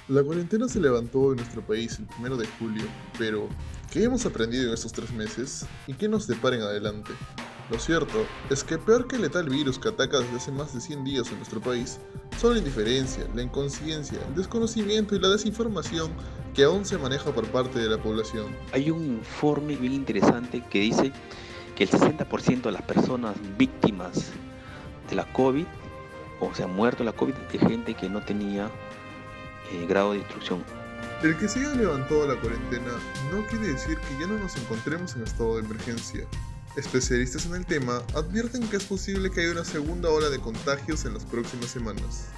La cuarentena se levantó en nuestro país el 1 de julio, pero ¿qué hemos aprendido en estos 3 meses y qué nos depara en adelante? Lo cierto es que peor que el letal virus que ataca desde hace más de 100 días en nuestro país son la indiferencia, la inconsciencia, el desconocimiento y la desinformación que aún se maneja por parte de la población. Hay un informe bien interesante que dice que el 60% de las personas víctimas de la COVID, o sea, muerto de la COVID, es gente que no tenía grado de instrucción. El que se haya levantado la cuarentena no quiere decir que ya no nos encontremos en estado de emergencia. Especialistas en el tema advierten que es posible que haya una segunda ola de contagios en las próximas semanas.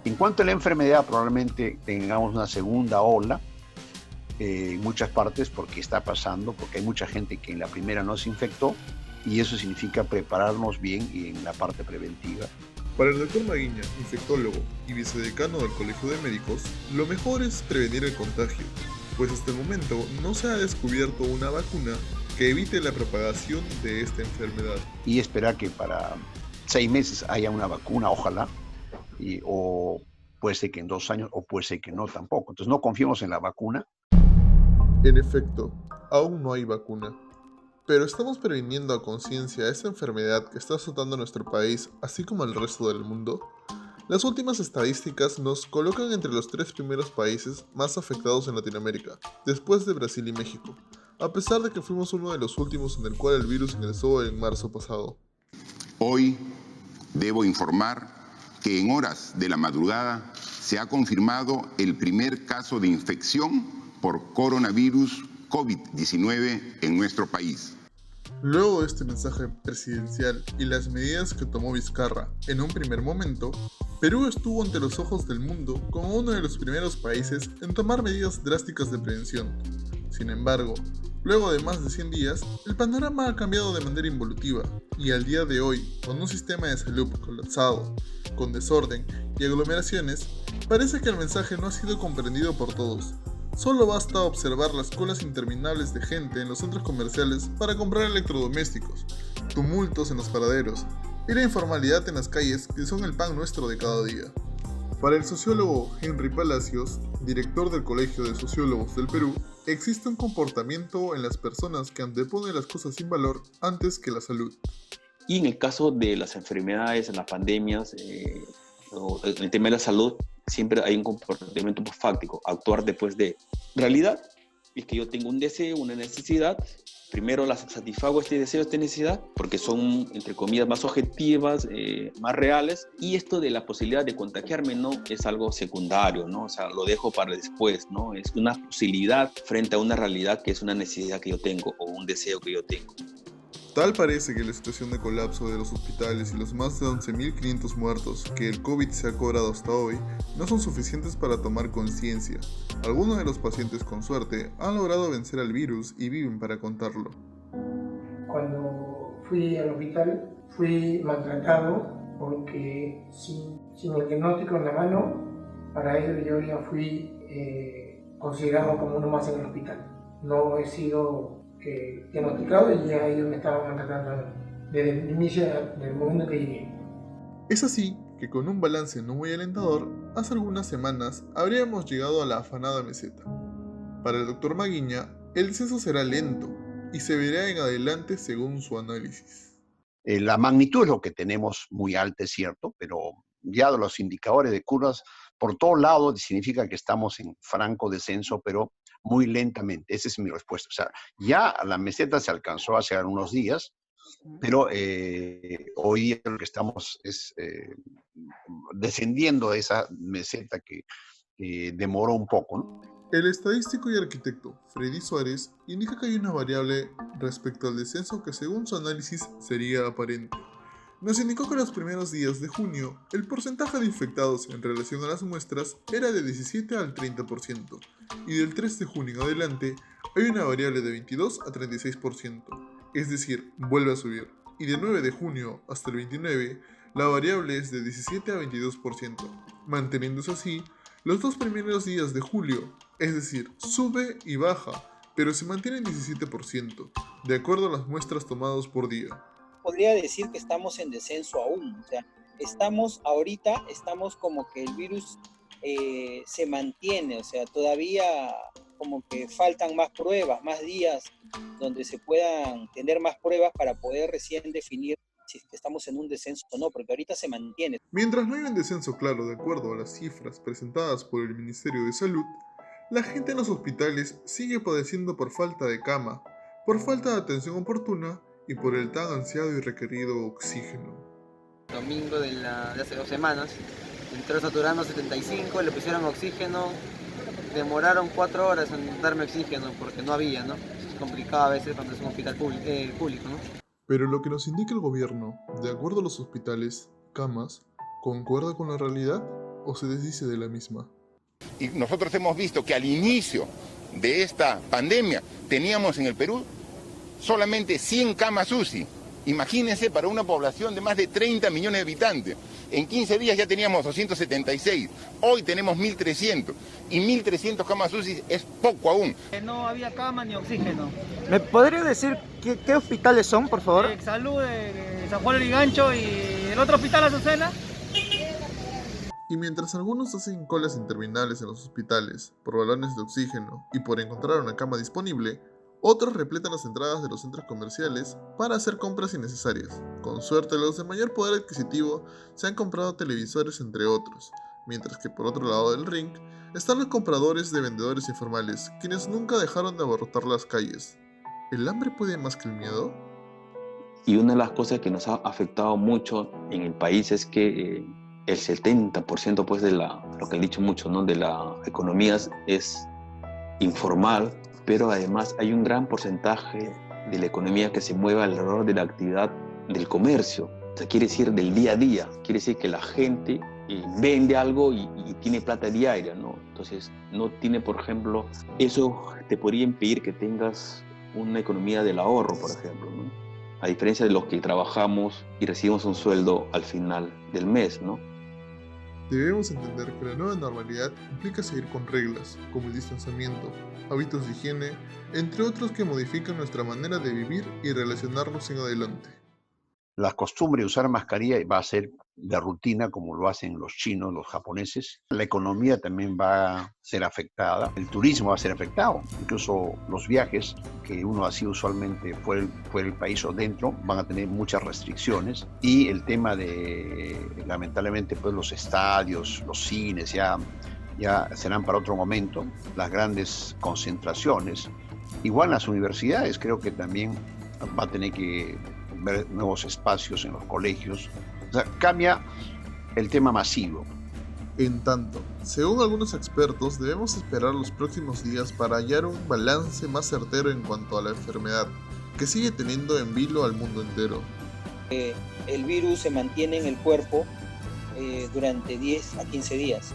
En cuanto a la enfermedad, probablemente tengamos una segunda ola en muchas partes porque está pasando, porque hay mucha gente que en la primera no se infectó y eso significa prepararnos bien y en la parte preventiva. Para el doctor Maguiña, infectólogo y vicedecano del Colegio de Médicos, lo mejor es prevenir el contagio, pues hasta el momento no se ha descubierto una vacuna que evite la propagación de esta enfermedad. Y esperar que para 6 meses haya una vacuna, ojalá, o puede ser que en 2 años, o puede ser que no tampoco. Entonces no confiemos en la vacuna. En efecto, aún no hay vacuna, pero estamos previniendo a conciencia esta enfermedad que está azotando a nuestro país, así como al resto del mundo. Las últimas estadísticas nos colocan entre los 3 primeros países más afectados en Latinoamérica, después de Brasil y México, a pesar de que fuimos uno de los últimos en el cual el virus ingresó en marzo pasado. Hoy debo informar que en horas de la madrugada se ha confirmado el primer caso de infección por coronavirus COVID-19 en nuestro país. Luego de este mensaje presidencial y las medidas que tomó Vizcarra en un primer momento, Perú estuvo ante los ojos del mundo como uno de los primeros países en tomar medidas drásticas de prevención. Sin embargo, luego de más de 100 días, el panorama ha cambiado de manera involutiva y al día de hoy, con un sistema de salud colapsado, con desorden y aglomeraciones, parece que el mensaje no ha sido comprendido por todos. Solo basta observar las colas interminables de gente en los centros comerciales para comprar electrodomésticos, tumultos en los paraderos y la informalidad en las calles que son el pan nuestro de cada día. Para el sociólogo Henry Palacios, director del Colegio de Sociólogos del Perú, existe un comportamiento en las personas que anteponen las cosas sin valor antes que la salud. Y en el caso de las enfermedades, en las pandemias, o en el tema de la salud, siempre hay un comportamiento fáctico, actuar después de. Realidad es que yo tengo un deseo, una necesidad, primero las satisfago este deseo, esta necesidad, porque son, entre comillas, más objetivas, más reales, y esto de la posibilidad de contagiarme no es algo secundario, ¿no? O sea, lo dejo para después, ¿no? Es una posibilidad frente a una realidad que es una necesidad que yo tengo o un deseo que yo tengo. Tal parece que la situación de colapso de los hospitales y los más de 11.500 muertos que el COVID se ha cobrado hasta hoy no son suficientes para tomar conciencia. Algunos de los pacientes con suerte han logrado vencer al virus y viven para contarlo. Cuando fui al hospital fui maltratado porque sin el diagnóstico en la mano, para ello yo ya fui considerado como uno más en el hospital. No he sido diagnosticado y ya ellos me estaban maltratando desde el inicio del momento que llegué. Es así que con un balance no muy alentador, hace algunas semanas habríamos llegado a la afanada meseta. Para el doctor Maguiña, el descenso será lento y se verá en adelante según su análisis. La magnitud es lo que tenemos muy alta, es cierto, pero ya los indicadores de curvas por todos lados significa que estamos en franco descenso, pero muy lentamente. Esa es mi respuesta. O sea, ya la meseta se alcanzó hace unos días, pero hoy lo que estamos es descendiendo de esa meseta que demoró un poco, ¿no? El estadístico y arquitecto Freddy Suárez indica que hay una variable respecto al descenso que según su análisis sería aparente. Nos indicó que los primeros días de junio, el porcentaje de infectados en relación a las muestras era de 17 al 30%, y del 3 de junio en adelante hay una variable de 22 a 36%, es decir, vuelve a subir, y del 9 de junio hasta el 29, la variable es de 17 a 22%, manteniéndose así los 2 primeros días de julio, es decir, sube y baja, pero se mantiene en 17%, de acuerdo a las muestras tomadas por día. Podría decir que estamos en descenso aún, o sea, estamos como que el virus se mantiene, o sea, todavía como que faltan más pruebas, más días donde se puedan tener más pruebas para poder recién definir si estamos en un descenso o no, porque ahorita se mantiene. Mientras no hay un descenso claro de acuerdo a las cifras presentadas por el Ministerio de Salud, la gente en los hospitales sigue padeciendo por falta de cama, por falta de atención oportuna y por el tan ansiado y requerido oxígeno. Domingo de hace 2 semanas, entró saturando 75, le pusieron oxígeno, demoraron 4 horas en darme oxígeno porque no había, ¿no? Es complicado a veces cuando es un hospital público, ¿no? Pero lo que nos indica el gobierno, de acuerdo a los hospitales, camas, ¿concuerda con la realidad o se desdice de la misma? Y nosotros hemos visto que al inicio de esta pandemia teníamos en el Perú solamente 100 camas UCI. Imagínense, para una población de más de 30 millones de habitantes. En 15 días ya teníamos 276, hoy tenemos 1.300 y 1.300 camas UCI es poco aún. No había cama ni oxígeno. ¿Me podría decir qué hospitales son, por favor? Salud de San Juan del Gancho y el otro hospital Azucena. Y mientras algunos hacen colas interminables en los hospitales por balones de oxígeno y por encontrar una cama disponible, otros repletan las entradas de los centros comerciales para hacer compras innecesarias. Con suerte, los de mayor poder adquisitivo se han comprado televisores, entre otros, mientras que por otro lado del ring están los compradores de vendedores informales, quienes nunca dejaron de abarrotar las calles. ¿El hambre puede más que el miedo? Y una de las cosas que nos ha afectado mucho en el país es que el 70% pues de lo que han dicho mucho, ¿no?, de la economía es informal, pero además hay un gran porcentaje de la economía que se mueve alrededor de la actividad del comercio. O sea, quiere decir del día a día, quiere decir que la gente vende algo y tiene plata diaria, ¿no? Entonces no tiene, por ejemplo, eso te podría impedir que tengas una economía del ahorro, por ejemplo, ¿no? A diferencia de los que trabajamos y recibimos un sueldo al final del mes, ¿no? Debemos entender que la nueva normalidad implica seguir con reglas, como el distanciamiento, hábitos de higiene, entre otros que modifican nuestra manera de vivir y relacionarnos en adelante. La costumbre de usar mascarilla va a ser de rutina como lo hacen los chinos, los japoneses. La economía también va a ser afectada, el turismo va a ser afectado, incluso los viajes que uno hacía usualmente fuera del país o dentro van a tener muchas restricciones, y el tema de, lamentablemente, pues los estadios, los cines ya serán para otro momento, las grandes concentraciones. Igual las universidades, creo que también va a tener que ver nuevos espacios en los colegios. O sea, cambia el tema masivo. En tanto, según algunos expertos, debemos esperar los próximos días para hallar un balance más certero en cuanto a la enfermedad, que sigue teniendo en vilo al mundo entero. El virus se mantiene en el cuerpo durante 10 a 15 días.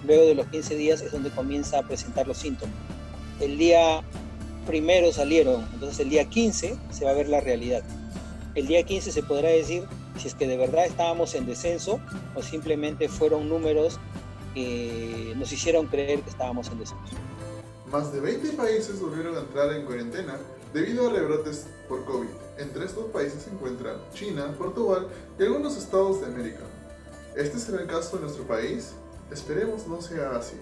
Luego de los 15 días es donde comienza a presentar los síntomas. El día primero salieron, entonces el día 15 se va a ver la realidad. El día 15 se podrá decir si es que de verdad estábamos en descenso o simplemente fueron números que nos hicieron creer que estábamos en descenso. Más de 20 países volvieron a entrar en cuarentena debido a rebrotes por COVID. Entre estos países se encuentran China, Portugal y algunos estados de América. ¿Este será el caso de nuestro país? Esperemos no sea así.